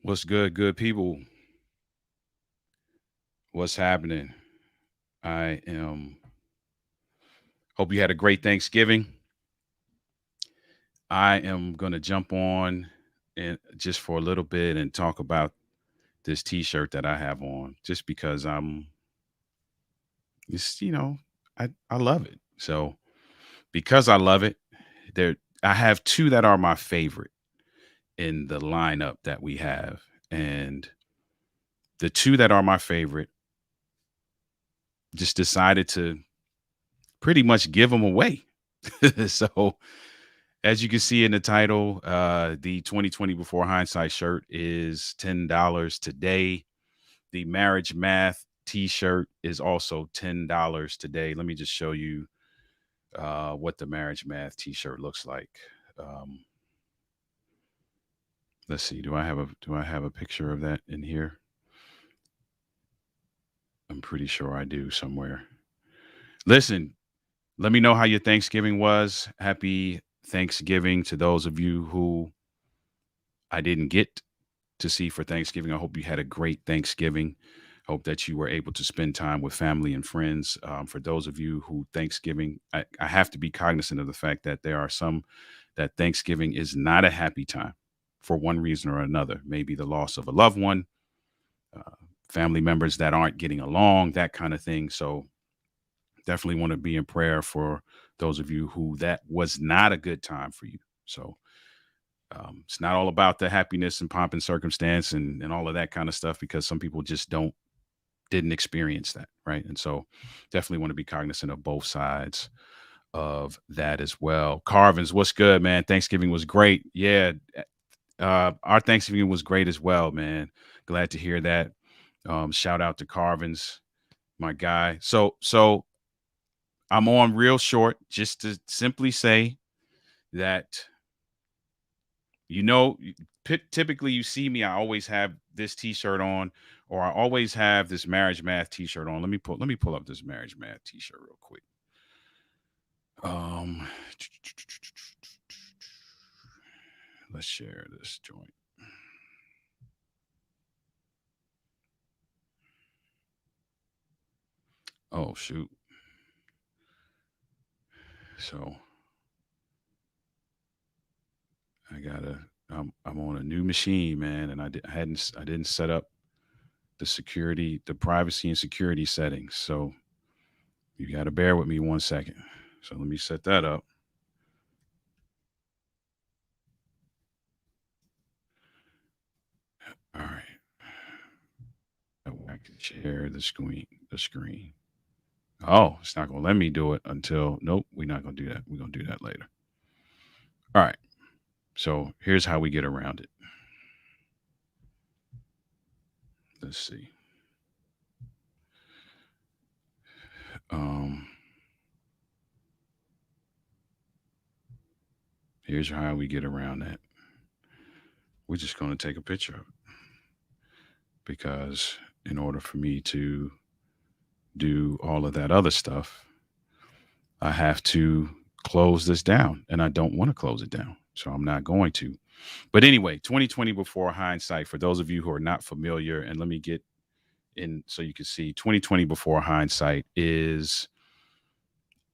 What's good, good people? What's happening? I am hope you had a great Thanksgiving. I am gonna jump on and just for a little bit and talk about this t-shirt that I have on, just because it's I love it. So because I love it, there I have two that are my favorite in the lineup that we have. And the two that are my favorite just decided to pretty much give them away. So as you can see in the title, the 2020 Before Hindsight shirt is $10 today. The Marriage Math t-shirt is also $10 today. Let me just show you what the Marriage Math t-shirt looks like. Um, let's see. Do I have a picture of that in here? I'm pretty sure I do somewhere. Listen, let me know how your Thanksgiving was. Happy Thanksgiving to those of you who I didn't get to see for Thanksgiving. I hope you had a great Thanksgiving. Hope that you were able to spend time with family and friends. For those of you who Thanksgiving, I have to be cognizant of the fact that there are some that Thanksgiving is not a happy time for one reason or another. Maybe the loss of a loved one, uh, family members that aren't getting along, that kind of thing. So definitely want to be in prayer for those of you who that was not a good time for you. So it's not all about the happiness and pomp and circumstance and all of that kind of stuff, because some people just didn't experience that, right? And so definitely want to be cognizant of both sides of that as well. Carvins, what's good, man? Thanksgiving was great. Yeah, our Thanksgiving was great as well, man. Glad to hear that. Shout out to Carvins, my guy. So I'm on real short just to simply say that typically you see me, I always have this t-shirt on, or I always have this Marriage Math t-shirt on. Let me pull up this Marriage Math t-shirt real quick. um let's share this joint. Oh shoot. So I gotta I'm on a new machine, man, and I didn't set up the privacy and security settings. So you gotta bear with me 1 second. So let me set that up. All right. I can share the screen. Oh, it's not gonna let me do it until nope, we're not gonna do that. We're gonna do that later. All right. So here's how we get around it. Let's see. Um, here's how we get around that. We're just gonna take a picture of it, because in order for me to do all of that other stuff, I have to close this down. And I don't want to close it down. So I'm not going to. But anyway, 2020 Before Hindsight, for those of you who are not familiar, and let me get in so you can see, 2020 Before Hindsight is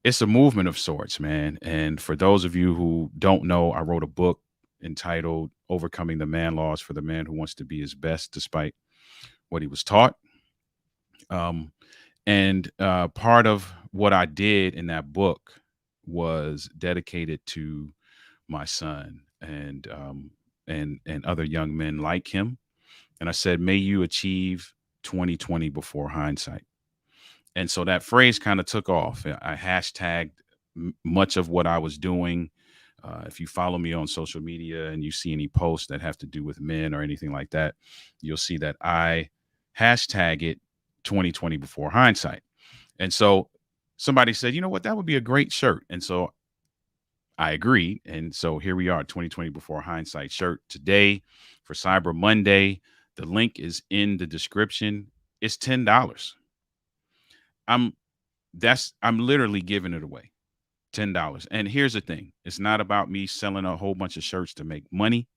it's a movement of sorts, man. And for those of you who don't know, I wrote a book entitled Overcoming the Man Laws for the Man Who Wants to Be His Best Despite What He Was Taught. Um, and part of what I did in that book was dedicated to my son and other young men like him. And I said, may you achieve 2020 before hindsight. And so that phrase kind of took off. I hashtagged much of what I was doing. If you follow me on social media and you see any posts that have to do with men or anything like that, you'll see that I hashtag it 2020 before hindsight. And so somebody said, you know what, that would be a great shirt. And so I agreed. And so here we are, 2020 before hindsight shirt today for Cyber Monday. The link is in the description. It's $10. I'm I'm literally giving it away. $10. And here's the thing. It's not about me selling a whole bunch of shirts to make money.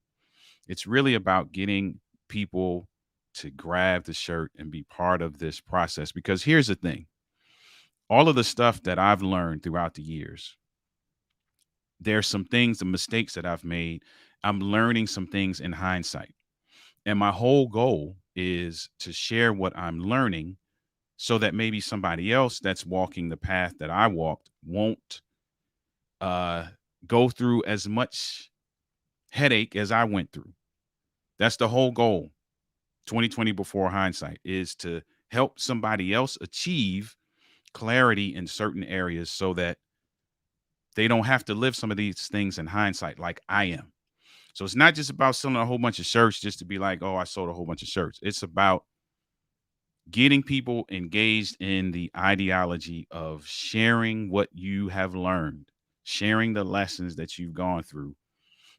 It's really about getting people to grab the shirt and be part of this process. Because here's the thing, all of the stuff that I've learned throughout the years, there's some things, the mistakes that I've made, I'm learning some things in hindsight. And my whole goal is to share what I'm learning so that maybe somebody else that's walking the path that I walked won't uh, go through as much headache as I went through. That's the whole goal. 2020 before hindsight is to help somebody else achieve clarity in certain areas so that they don't have to live some of these things in hindsight like I am. So it's not just about selling a whole bunch of shirts just to be like, oh, I sold a whole bunch of shirts. It's about getting people engaged in the ideology of sharing what you have learned, sharing the lessons that you've gone through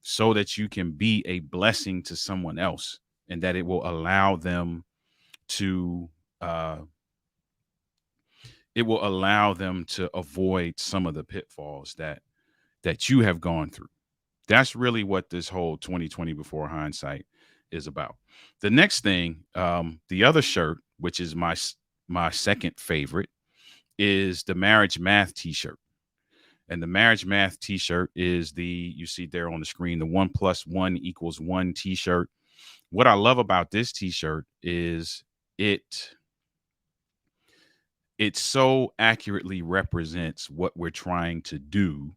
so that you can be a blessing to someone else and that it will allow them to uh avoid some of the pitfalls that you have gone through. That's really what this whole 2020 before hindsight is about. The next thing, the other shirt, which is my second favorite, is the marriage math t-shirt. And the marriage math t-shirt is you see there on the screen, the 1+1=1 t-shirt. What I love about this t-shirt is it so accurately represents what we're trying to do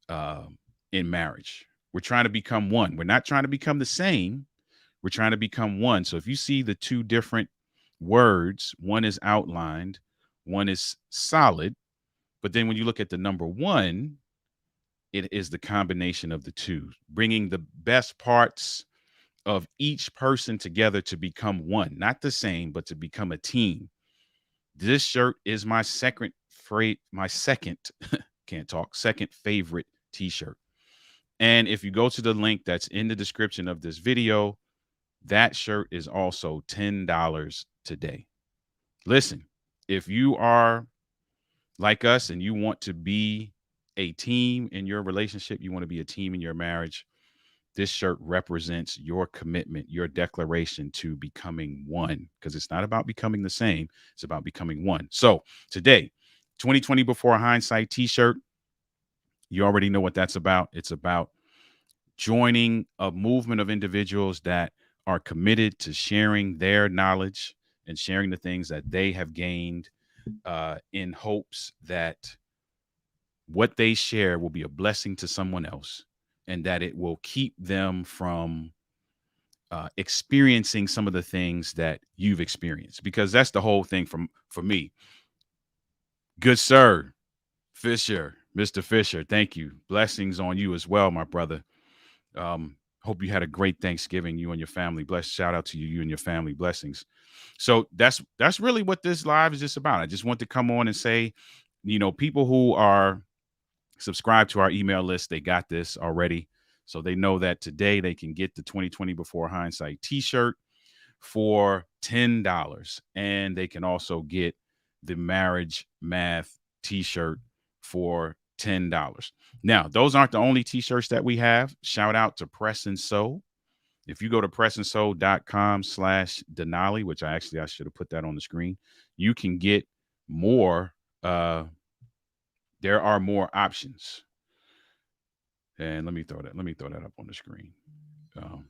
uh, in marriage. We're trying to become one. We're not trying to become the same. We're trying to become one. So if you see the two different words, one is outlined, one is solid. But then when you look at the number one, it is the combination of the two, bringing the best parts of each person together to become one, not the same, but to become a team. This shirt is my second can't talk, second favorite t-shirt. And if you go to the link that's in the description of this video, that shirt is also $10 today. Listen, if you are like us and you want to be a team in your relationship, you want to be a team in your marriage, this shirt represents your commitment, your declaration to becoming one, because it's not about becoming the same. It's about becoming one. So today, 2020 before hindsight t-shirt, you already know what that's about. It's about joining a movement of individuals that are committed to sharing their knowledge and sharing the things that they have gained in hopes that what they share will be a blessing to someone else and that it will keep them from experiencing some of the things that you've experienced. Because that's the whole thing for me. Good sir, Fisher, Mr. Fisher, thank you. Blessings on you as well, my brother. Hope you had a great Thanksgiving, you and your family. Bless, shout out to you and your family. Blessings. So that's really what this live is just about. I just want to come on and say, people who are subscribed to our email list, they got this already. So they know that today they can get the 2020 before hindsight t-shirt for $10. And they can also get the marriage math t-shirt for $10. Now, those aren't the only t-shirts that we have. Shout out to Press and Sew. If you go to pressandsew.com/Denali, which I should have put that on the screen, you can get more. There are more options. And let me throw that up on the screen. And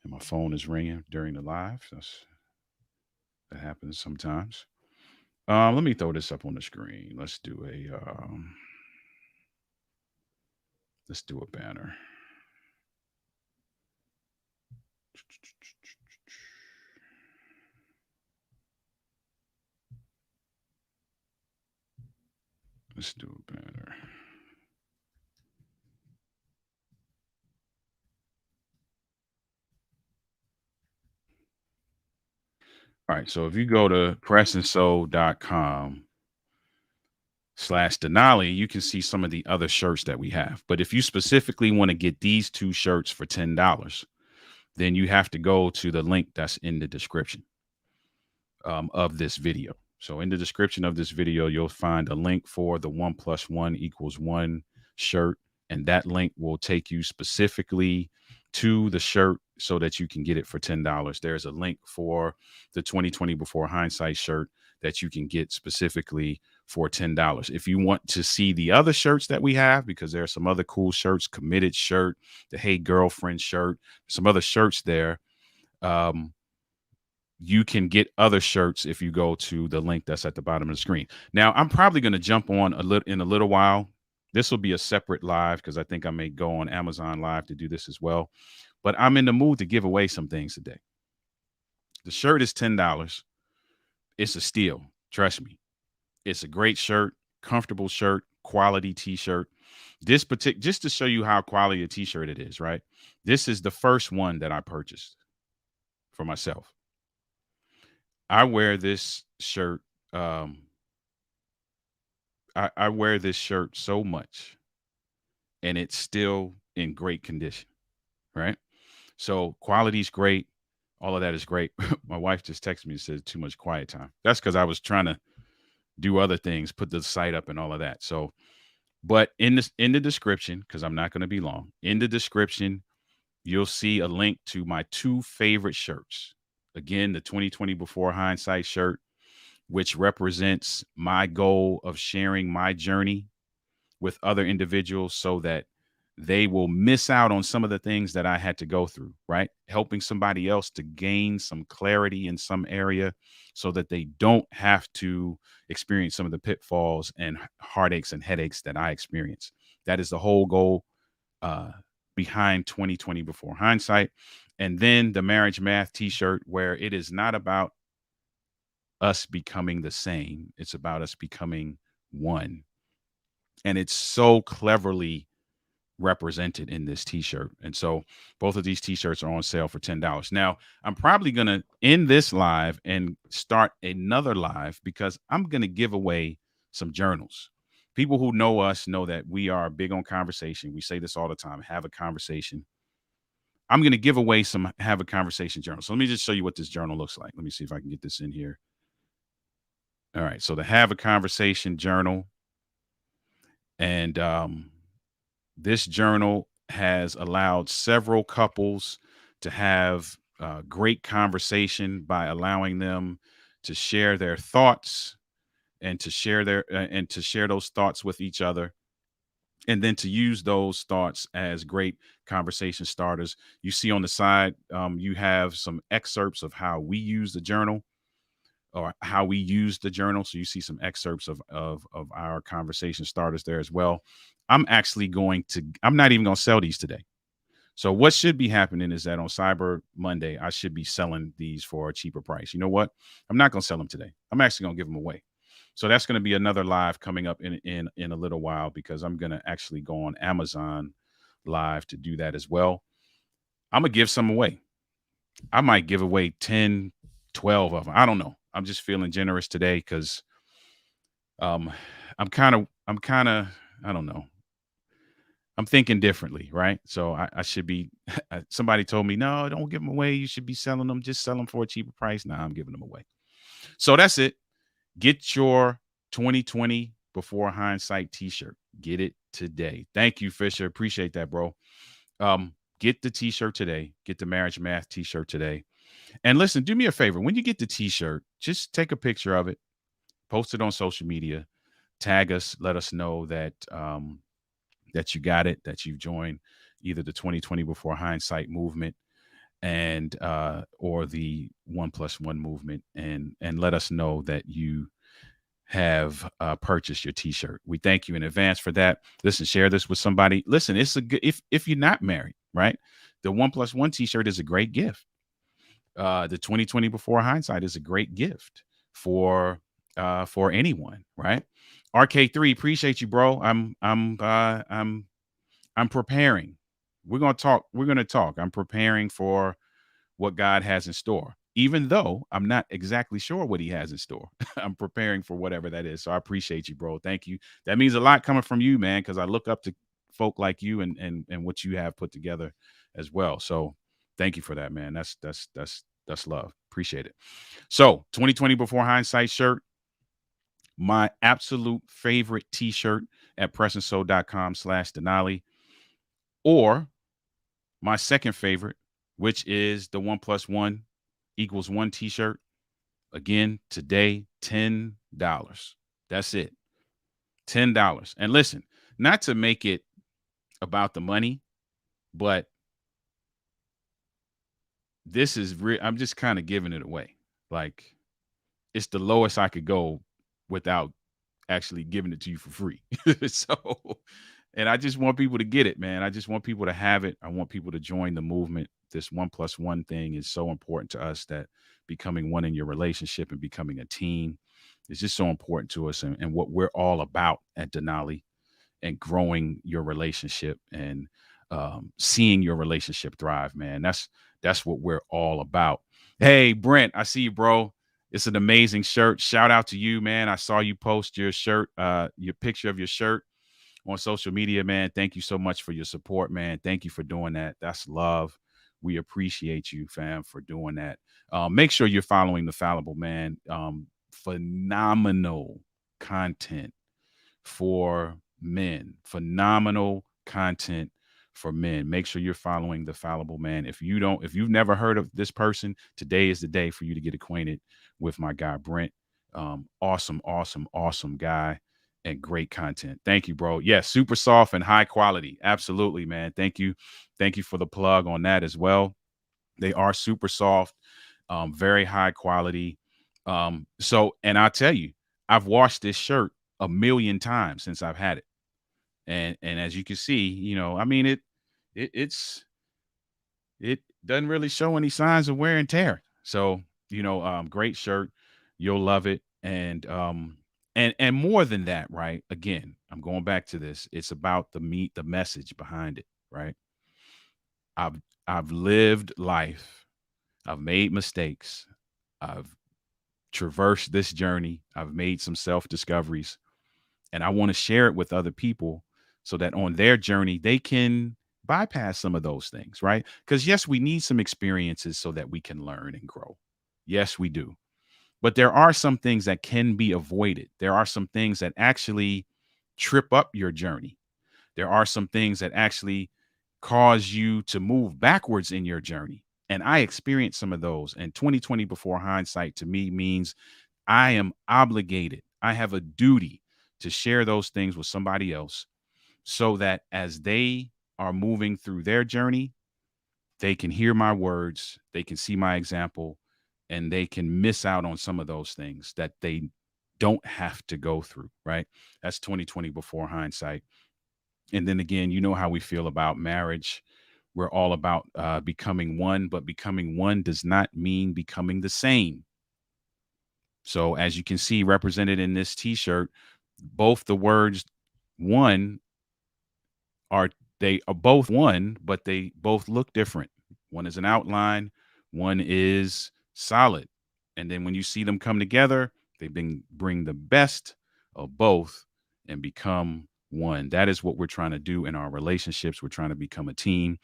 my phone is ringing during the live. That happens sometimes. Let me throw this up on the screen. Let's do a banner. Let's do a banner. All right. So if you go to pressandsew.com/Denali, you can see some of the other shirts that we have. But if you specifically want to get these two shirts for $10, then you have to go to the link that's in the description of this video. So in the description of this video, you'll find a link for the 1+1=1 shirt. and that link will take you specifically to the shirt so that you can get it for $10. There's a link for the 2020 Before Hindsight shirt that you can get specifically for $10. If you want to see the other shirts that we have, because there are some other cool shirts, Committed shirt, the Hey Girlfriend shirt, some other shirts there. Um, you can get other shirts if you go to the link that's at the bottom of the screen. Now, I'm probably going to jump on in a little while. This will be a separate live because I think I may go on Amazon Live to do this as well. But I'm in the mood to give away some things today. The shirt is $10. It's a steal. Trust me. It's a great shirt, comfortable shirt, quality t-shirt. This particular, just to show you how quality a t-shirt it is, right? This is the first one that I purchased for myself. I wear this shirt. I wear this shirt so much, and it's still in great condition, right? So quality's great. All of that is great. My wife just texted me and said too much quiet time. That's because I was trying to do other things, put the site up and all of that. So, but in the description, because I'm not going to be long, in the description, you'll see a link to my two favorite shirts. Again, the 2020 Before Hindsight shirt, which represents my goal of sharing my journey with other individuals so that they will miss out on some of the things that I had to go through, right? Helping somebody else to gain some clarity in some area so that they don't have to experience some of the pitfalls and heartaches and headaches that I experienced. That is the whole goal uh, behind 2020 Before Hindsight. And then the Marriage Math t-shirt, where it is not about us becoming the same. It's about us becoming one. And it's so cleverly represented in this t-shirt. And so both of these t-shirts are on sale for $10. Now, I'm probably going to end this live and start another live because I'm going to give away some journals. People who know us know that we are big on conversation. We say this all the time, have a conversation. I'm going to give away some have a conversation journal. So let me just show you what this journal looks like. Let me see if I can get this in here. All right. So the have a conversation journal. And this journal has allowed several couples to have great conversation by allowing them to share their thoughts and to share those thoughts with each other, and then to use those thoughts as great conversation starters. You see on the side, you have some excerpts of how we use the journal or how we use the journal. So you see some excerpts of our conversation starters there as well. I'm not even going to sell these today. So what should be happening is that on Cyber Monday, I should be selling these for a cheaper price. You know what? I'm not going to sell them today. I'm actually going to give them away. So that's going to be another live coming up in a little while, because I'm going to actually go on Amazon Live to do that as well. I'm going to give some away. I might give away 10, 12 of them. I don't know. I'm just feeling generous today because I'm kind of, I don't know. I'm thinking differently, right? So I should be, somebody told me, no, don't give them away. You should be selling them. Just sell them for a cheaper price. Nah, I'm giving them away. So that's it. Get your 2020 Before Hindsight t-shirt. Get it today. Thank you, Fisher. Appreciate that, bro. Get the t-shirt today. Get the Marriage Math t-shirt today. And listen, do me a favor. When you get the t-shirt, just take a picture of it, post it on social media, tag us, let us know that that you got it, that you've joined either the 2020 Before Hindsight movement and or the 1+1 movement, and let us know that you have purchased your t-shirt. We thank you in advance for that. Listen, share this with somebody. Listen, it's a good, if you're not married, right? The 1+1 t-shirt is a great gift. The 2020 Before Hindsight is a great gift for anyone, right? RK3, appreciate you, bro. I'm preparing. We're gonna talk. I'm preparing for what God has in store, even though I'm not exactly sure what He has in store. I'm preparing for whatever that is. So I appreciate you, bro. Thank you. That means a lot coming from you, man, because I look up to folk like you and what you have put together as well. So thank you for that, man. That's love. Appreciate it. So 2020 Before Hindsight shirt, my absolute favorite t-shirt at pressandsoul.com/Denali. or my second favorite, which is the 1+1 = 1 t-shirt. Again, today, $10. That's it. $10. And listen, not to make it about the money, but this is real. I'm just kind of giving it away. Like, it's the lowest I could go without actually giving it to you for free. So, and I just want people to get it, man. I just want people to have it. I want people to join the movement. This 1+1 thing is so important to us, that becoming one in your relationship and becoming a team is just so important to us, and what we're all about at Denali, and growing your relationship, and seeing your relationship thrive, man. That's what we're all about. Hey, Brent, I see you, bro. It's an amazing shirt. Shout out to you, man. I saw you post your shirt, your picture of your shirt on social media, man. Thank you so much for your support, man. Thank you for doing that. That's love. We appreciate you, fam, for doing that. Make sure you're following the Fallible, man. Phenomenal content for men. Phenomenal content for men. Make sure you're following the Fallible, man. If you've never heard of this person, today is the day for you to get acquainted with my guy Brent. Awesome, awesome, awesome guy, and great content. Thank you, bro. Yes, super soft and high quality. Absolutely, man. Thank you. Thank you for the plug on that as well. They are super soft, very high quality. And I'll tell you, I've washed this shirt a million times since I've had it. And as you can see, I mean, it's it doesn't really show any signs of wear and tear. So, great shirt. You'll love it. And more than that, right? Again, I'm going back to this. It's about the message behind it, right? I've I've lived life. I've made mistakes. I've traversed this journey. I've made some self-discoveries, and I want to share it with other people so that on their journey they can bypass some of those things, right? Because yes, we need some experiences so that we can learn and grow. Yes, we do. But there are some things that can be avoided. There are some things that actually trip up your journey. There are some things that actually cause you to move backwards in your journey. And I experienced some of those. And 2020 before hindsight to me means I am obligated. I have a duty to share those things with somebody else, so that as they are moving through their journey, they can hear my words, they can see my example, and they can miss out on some of those things that they don't have to go through, right? That's 2020 before hindsight. And then again, you know how we feel about marriage. We're all about becoming one, but becoming one does not mean becoming the same. So as you can see represented in this t-shirt, both the words one are they are both one, but they both look different. One is an outline, one is solid. And then when you see them come together, they bring the best of both and become one. That is what we're trying to do in our relationships. We're trying to become a team.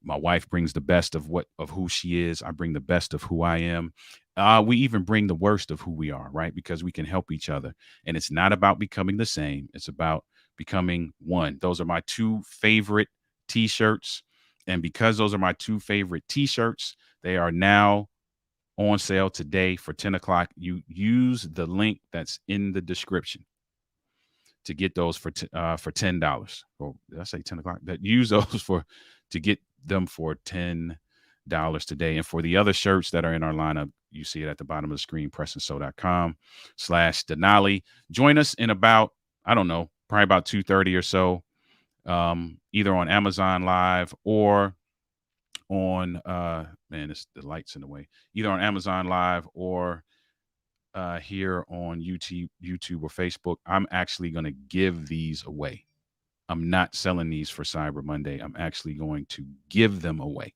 My wife brings the best of who she is. I bring the best of who I am. We even bring the worst of who we are, right? Because we can help each other. And it's not about becoming the same. It's about becoming one. Those are my two favorite t-shirts. And because those are my two favorite t-shirts, they are now on sale today for 10 o'clock. You use the link that's in the description to get those for $10. Or did I say 10 o'clock? That use those to get them for $10 today. And for the other shirts that are in our lineup, you see it at the bottom of the screen, presandsoul.com/Denali. Join us in about, I don't know, probably about 2:30 or so, either on Amazon Live or on man, it's the lights in the way. Either on Amazon Live or here on YouTube or Facebook. I'm actually going to give these away. I'm not selling these for Cyber Monday. I'm actually going to give them away.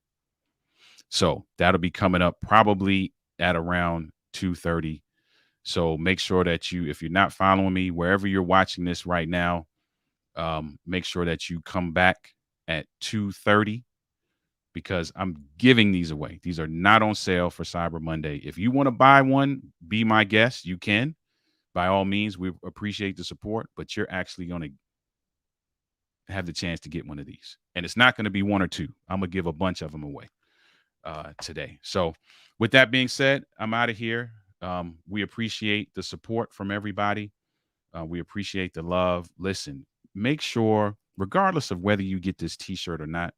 So that'll be coming up probably at around 2:30. So make sure that if you're not following me, wherever you're watching this right now, make sure that you come back at 2:30, because I'm giving these away. These are not on sale for Cyber Monday. If you want to buy one, be my guest. You can. By all means, we appreciate the support, but you're actually going to have the chance to get one of these. And it's not going to be one or two. I'm going to give a bunch of them away today. So, with that being said, I'm out of here. We appreciate the support from everybody. We appreciate the love. Listen, make sure, regardless of whether you get this t shirt or not,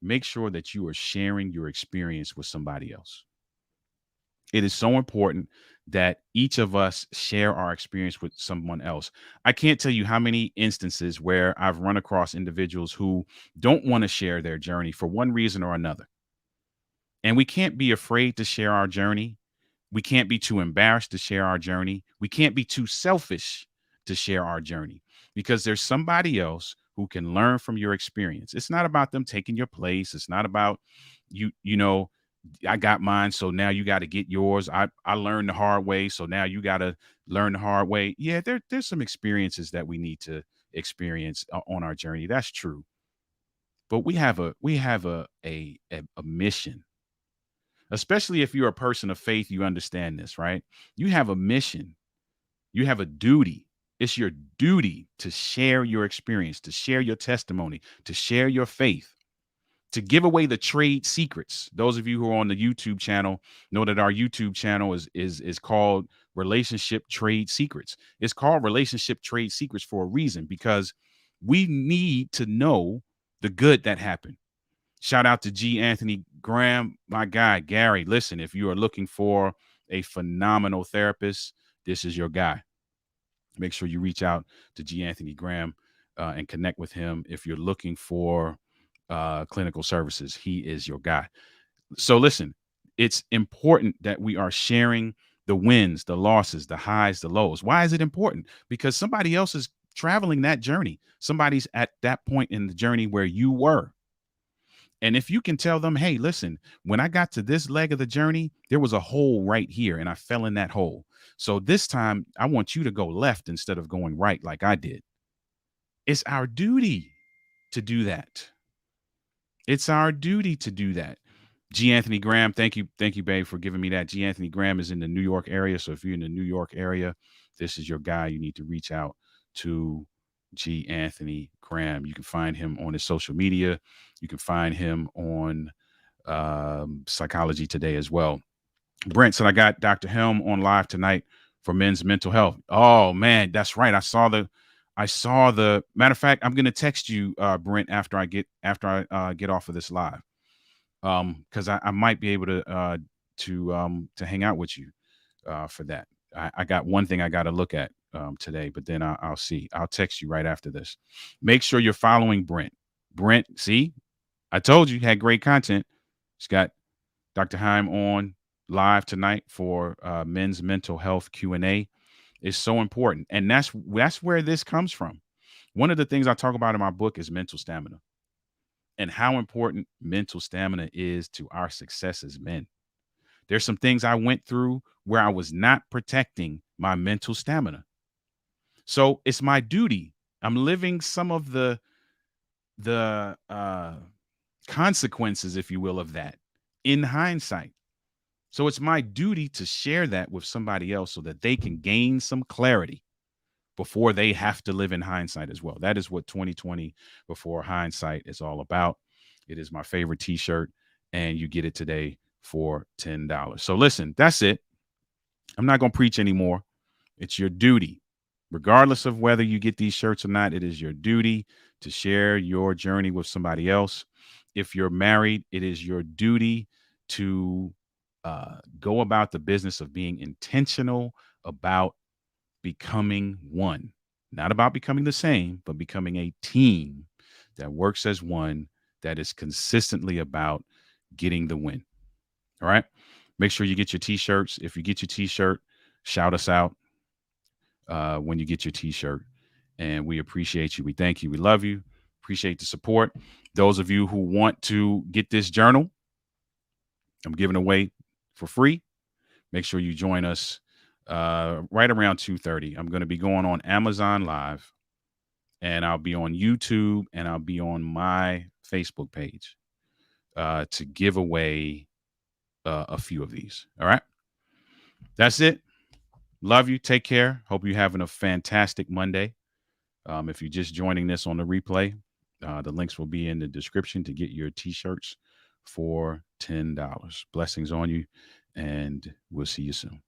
make sure that you are sharing your experience with somebody else. It is so important that each of us share our experience with someone else. I can't tell you how many instances where I've run across individuals who don't want to share their journey for one reason or another. And we can't be afraid to share our journey. We can't be too embarrassed to share our journey. We can't be too selfish to share our journey because there's somebody else who can learn from your experience. It's not about them taking your place. It's not about you, I got mine, so now you got to get yours. I learned the hard way, so now you got to learn the hard way. Yeah, there's some experiences that we need to experience on our journey. That's true. But we have a mission, especially if you're a person of faith. You understand this, right? You have a mission. You have a duty. It's your duty to share your experience, to share your testimony, to share your faith, to give away the trade secrets. Those of you who are on the YouTube channel know that our YouTube channel is called Relationship Trade Secrets. It's called Relationship Trade Secrets for a reason, because we need to know the good that happened. Shout out to G. Anthony Graham, my guy, Gary. Listen, if you are looking for a phenomenal therapist, this is your guy. Make sure you reach out to G. Anthony Graham and connect with him. If you're looking for clinical services, he is your guy. So listen, it's important that we are sharing the wins, the losses, the highs, the lows. Why is it important? Because somebody else is traveling that journey. Somebody's at that point in the journey where you were. And if you can tell them, hey, listen, when I got to this leg of the journey, there was a hole right here and I fell in that hole. So this time I want you to go left instead of going right like I did. It's our duty to do that. It's our duty to do that. G. Anthony Graham, thank you, babe, for giving me that. G. Anthony Graham is in the New York area. So if you're in the New York area, this is your guy. You need to reach out to G. Anthony Graham. You can find him on his social media. You can find him on Psychology Today as well. Brent said, I got Dr. Helm on live tonight for men's mental health. Oh man, that's right. I saw the matter of fact, I'm gonna text you, Brent, after I get off of this live. Because I might be able to hang out with you for that. I got one thing I got to look at today, but then I'll see. I'll text you right after this. Make sure you're following Brent. Brent, see, I told you, had great content. He's got Dr. Heim on live tonight for men's mental health Q&A. It's so important, and that's where this comes from. One of the things I talk about in my book is mental stamina, and how important mental stamina is to our success as men. There's some things I went through where I was not protecting my mental stamina. So it's my duty. I'm living some of the consequences, if you will, of that in hindsight. So it's my duty to share that with somebody else so that they can gain some clarity before they have to live in hindsight as well. That is what 2020 Before Hindsight is all about. It is my favorite t-shirt, and you get it today for $10. So listen, that's it. I'm not going to preach anymore. It's your duty. Regardless of whether you get these shirts or not, it is your duty to share your journey with somebody else. If you're married, it is your duty to go about the business of being intentional about becoming one, not about becoming the same, but becoming a team that works as one, that is consistently about getting the win. All right. Make sure you get your t-shirts. If you get your t-shirt, shout us out when you get your t-shirt. And we appreciate you. We thank you. We love you. Appreciate the support. Those of you who want to get this journal, I'm giving away for free. Make sure you join us right around 2:30. I'm going to be going on Amazon Live, and I'll be on YouTube, and I'll be on my Facebook page to give away a few of these. All right. That's it. Love you. Take care. Hope you're having a fantastic Monday. If you're just joining this on the replay, The links will be in the description to get your t-shirts for $10. Blessings on you, and we'll see you soon.